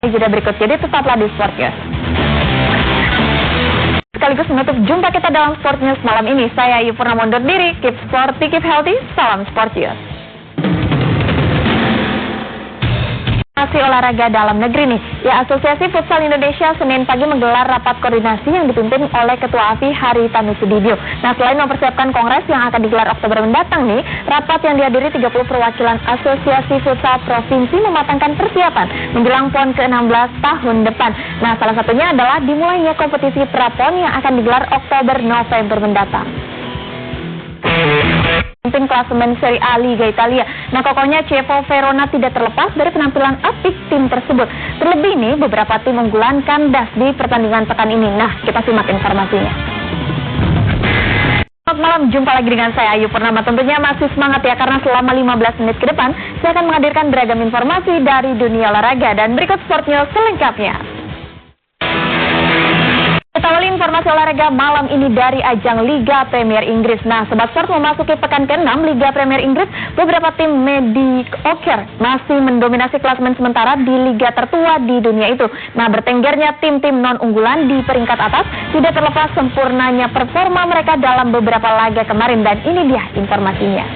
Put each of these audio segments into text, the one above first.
Jeda berikut, jadi tetaplah di Sport News. Sekaligus menutup jumpa kita dalam Sport News malam ini. Saya Ayu Purnama undur diri. Keep sporty, keep healthy. Salam Sport News. Masih olahraga dalam negeri nih. Ya, Asosiasi Futsal Indonesia Senin pagi menggelar rapat koordinasi yang dipimpin oleh Ketua AFI Haritanu Sudibyo. Nah, selain mempersiapkan kongres yang akan digelar Oktober mendatang nih, rapat yang dihadiri 30 perwakilan Asosiasi Futsal Provinsi mematangkan persiapan menjelang PON ke-16 tahun depan. Nah, salah satunya adalah dimulainya kompetisi Prapon yang akan digelar Oktober-November mendatang. Pemimpin klasemen Serie A Liga Italia. Nah, kokohnya Chievo Verona tidak terlepas dari penampilan apik tim tersebut. Terlebih nih, beberapa tim unggulan kandas di pertandingan pekan ini. Nah, kita simak informasinya. Selamat malam, jumpa lagi dengan saya Ayu Purnama. Tentunya masih semangat ya, karena selama 15 menit ke depan saya akan menghadirkan beragam informasi dari dunia olahraga. Dan berikut Sport News selengkapnya. Kita awali informasi olahraga malam ini dari ajang Liga Premier Inggris. Nah, Sobat Sport memasuki pekan ke-6 Liga Premier Inggris, beberapa tim mediocre masih mendominasi klasemen sementara di liga tertua di dunia itu. Nah, bertenggernya tim-tim non-unggulan di peringkat atas tidak terlepas sempurnanya performa mereka dalam beberapa laga kemarin. Dan ini dia informasinya.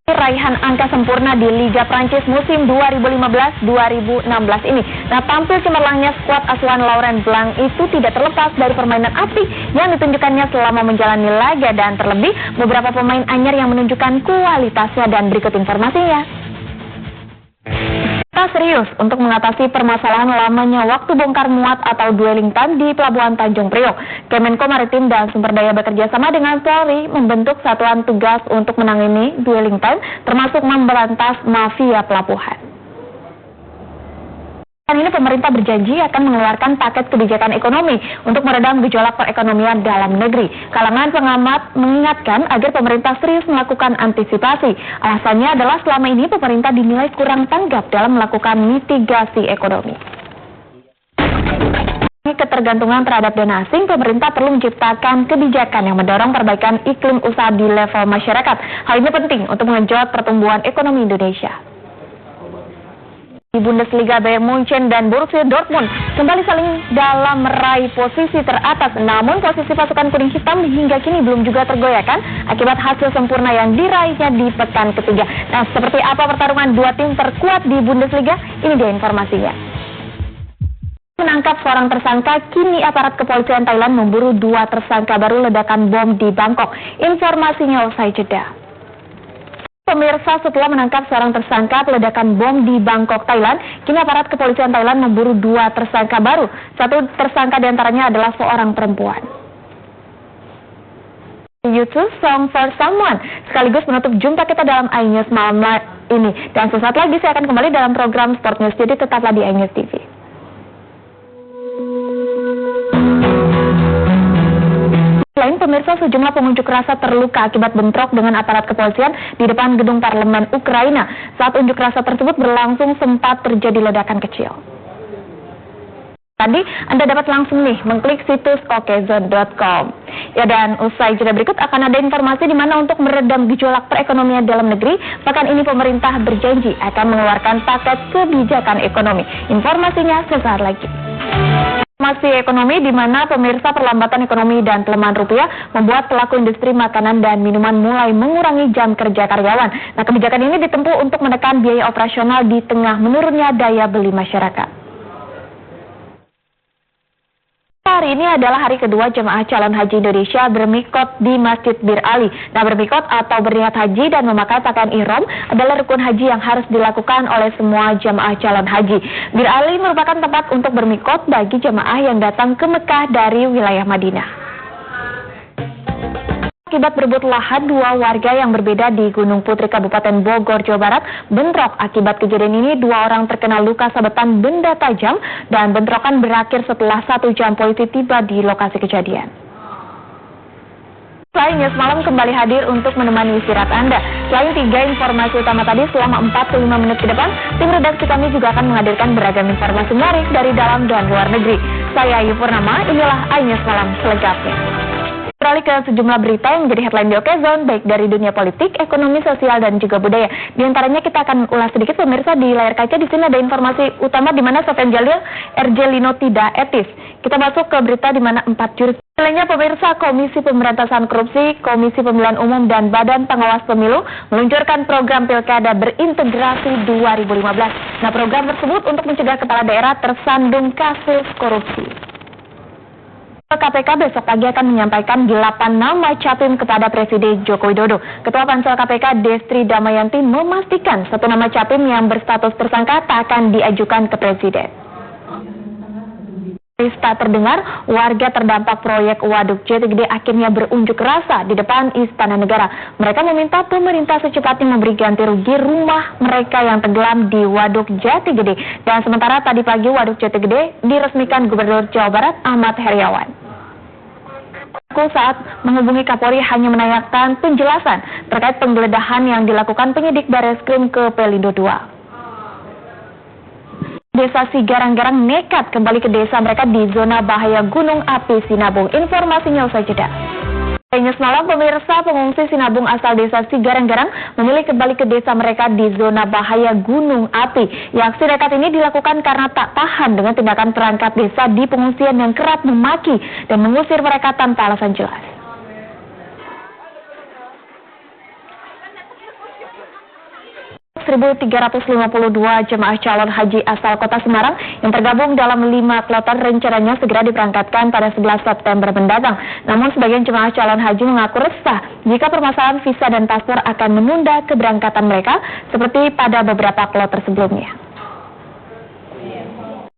Raihan angka sempurna di Liga Prancis musim 2015-2016 ini. Nah, tampil cemerlangnya skuad asuhan Laurent Blanc itu tidak terlepas dari permainan apik yang ditunjukkannya selama menjalani laga, dan terlebih beberapa pemain anyar yang menunjukkan kualitasnya. Dan berikut informasinya. Kita serius untuk mengatasi permasalahan lamanya waktu bongkar muat atau dwelling time di Pelabuhan Tanjung Priok. Kemenko Maritim dan Sumber Daya bekerja sama dengan Polri membentuk satuan tugas untuk menangani dwelling time, termasuk memberantas mafia pelabuhan. Dan ini pemerintah berjanji akan mengeluarkan paket kebijakan ekonomi untuk meredam gejolak perekonomian dalam negeri. Kalangan pengamat mengingatkan agar pemerintah serius melakukan antisipasi. Alasannya adalah selama ini pemerintah dinilai kurang tanggap dalam melakukan mitigasi ekonomi. Ketergantungan terhadap dana asing, pemerintah perlu menciptakan kebijakan yang mendorong perbaikan iklim usaha di level masyarakat. Hal ini penting untuk mengenjot pertumbuhan ekonomi Indonesia. Di Bundesliga, Bayern Munchen dan Borussia Dortmund kembali saling dalam meraih posisi teratas. Namun posisi pasukan kuning hitam hingga kini belum juga tergoyahkan akibat hasil sempurna yang diraihnya di pekan ketiga. Nah, seperti apa pertarungan dua tim terkuat di Bundesliga? Ini dia informasinya. Menangkap seorang tersangka, kini aparat kepolisian Thailand memburu dua tersangka baru ledakan bom di Bangkok. Informasinya usai jeda. Pemirsa, setelah menangkap seorang tersangka peledakan bom di Bangkok, Thailand, kini aparat kepolisian Thailand memburu dua tersangka baru. Satu tersangka diantaranya adalah seorang perempuan. YouTube Song for Someone sekaligus menutup jumpa kita dalam iNews malam ini. Dan sesaat lagi saya akan kembali dalam program Sport News, jadi tetaplah di iNews TV. Selain pemirsa, sejumlah pengunjuk rasa terluka akibat bentrok dengan aparat kepolisian di depan gedung parlemen Ukraina. Saat unjuk rasa tersebut berlangsung sempat terjadi ledakan kecil. Tadi Anda dapat langsung nih mengklik situs okezone.com. Ya, dan usai jeda berikut akan ada informasi di mana untuk meredam gejolak perekonomian dalam negeri, pekan ini pemerintah berjanji akan mengeluarkan paket kebijakan ekonomi. Informasinya sesaat lagi. Masih ekonomi, di mana pemirsa perlambatan ekonomi dan pelemahan rupiah membuat pelaku industri makanan dan minuman mulai mengurangi jam kerja karyawan. Nah, kebijakan ini ditempuh untuk menekan biaya operasional di tengah menurunnya daya beli masyarakat. Hari ini adalah hari kedua jemaah calon haji Indonesia bermikot di Masjid Bir Ali. Nah, bermikot atau berniat haji dan memakai pakaian ihram adalah rukun haji yang harus dilakukan oleh semua jemaah calon haji. Bir Ali merupakan tempat untuk bermikot bagi jemaah yang datang ke Mekah dari wilayah Madinah. Akibat berebut lahan, dua warga yang berbeda di Gunung Putri, Kabupaten Bogor, Jawa Barat, bentrok. Akibat kejadian ini, dua orang terkena luka sabetan benda tajam dan bentrokan berakhir setelah 1 jam polisi tiba di lokasi kejadian. Selain semalam kembali hadir untuk menemani istirahat Anda. Selain 3 informasi utama tadi, selama 45 menit ke depan, tim redaksi kami juga akan menghadirkan beragam informasi menarik dari dalam dan luar negeri. Saya Ayu Purnama, inilah iNews Malam selengkapnya. Kembali ke sejumlah berita yang menjadi headline di Okezone, baik dari dunia politik, ekonomi, sosial, dan juga budaya. Di antaranya kita akan ulas sedikit pemirsa di layar kaca. Di sini ada informasi utama di mana Sofyan Jalil, RJ Lino tidak etis. Kita masuk ke berita di mana 4 jurus. Lainnya pemirsa, Komisi Pemberantasan Korupsi, Komisi Pemilihan Umum, dan Badan Pengawas Pemilu meluncurkan program Pilkada Berintegrasi 2015. Nah, program tersebut untuk mencegah kepala daerah tersandung kasus korupsi. KPK besok pagi akan menyampaikan 8 nama capim kepada Presiden Joko Widodo. Ketua Pansel KPK Destri Damayanti memastikan 1 nama capim yang berstatus tersangka tak akan diajukan ke Presiden. Tak terdengar, warga terdampak proyek Waduk Jati Gede akhirnya berunjuk rasa di depan Istana Negara. Mereka meminta pemerintah secepatnya memberi ganti rugi rumah mereka yang tenggelam di Waduk Jati Gede. Dan sementara tadi pagi Waduk Jati Gede diresmikan Gubernur Jawa Barat Ahmad Heriawan. Saat menghubungi Kapolri hanya menanyakan penjelasan terkait penggeledahan yang dilakukan penyidik Bareskrim ke Pelindo II. Desa Sigarang-Garang nekat kembali ke desa mereka di zona bahaya Gunung Api Sinabung. Informasinya usai jeda. Semalam pemirsa, pengungsi Sinabung asal desa Sigarang-Garang memilih kembali ke desa mereka di zona bahaya Gunung Api. Aksi nekat ini dilakukan karena tak tahan dengan tindakan perangkat desa di pengungsian yang kerap memaki dan mengusir mereka tanpa alasan jelas. 1.352 jemaah calon haji asal kota Semarang yang tergabung dalam 5 kloter rencananya segera diberangkatkan pada 11 September mendatang. Namun sebagian jemaah calon haji mengaku resah jika permasalahan visa dan paspor akan menunda keberangkatan mereka seperti pada beberapa kloter sebelumnya.